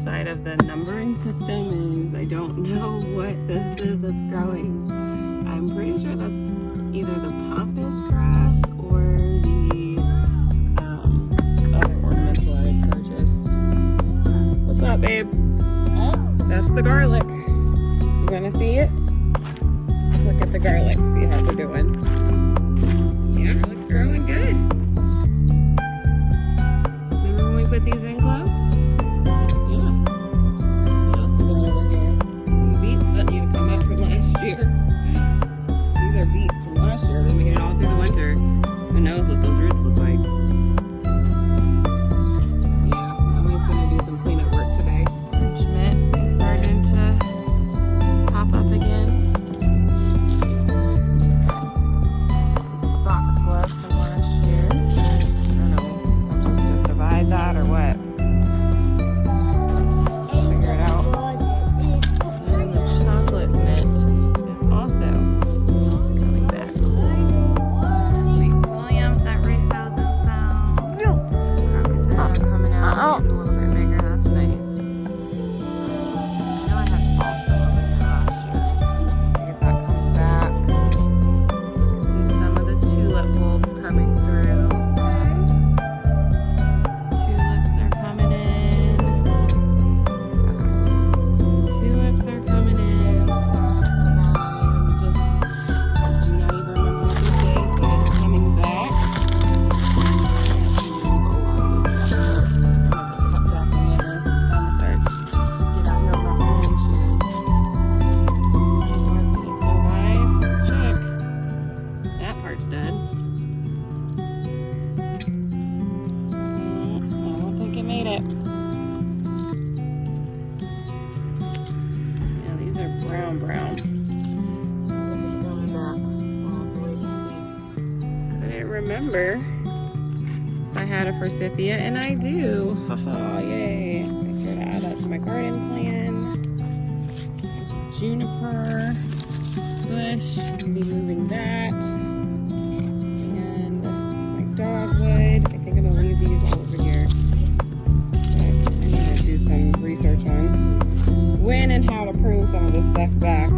downside of the numbering system is I don't know what this is that's growing. I'm pretty sure that's either the pampas grass or the other ornamental I had purchased. What's up, babe? Oh, that's the garlic. You wanna see it? Look at the garlic, see how they're doing. Yeah, garlic's growing good. Remember when we put these in, Chloe? Yeah. What else we got over here? Some beets that need to come up from last year. These are beets from last year. They made it all through the winter. Who knows what those roots look like? Yeah, Mommy's gonna do some cleanup work today. Refreshment is starting to pop up again. That or what? Figure it out. And the chocolate mint is also coming back. Sweet Williams that resowed themselves. Crocuses are coming out, getting a little bit bigger. That's nice. I know I had balsam over here last year. See if that comes back. You can see some of the tulip bulbs coming through. Brown. Couldn't remember if I had a forsythia, and I do. Haha, yay. Make sure to add that to my garden plan. There's juniper bush. I'll be moving that. And my dogwood. I think I'm gonna leave these all over here. But I need to do some research on when and how to prune some of this stuff back.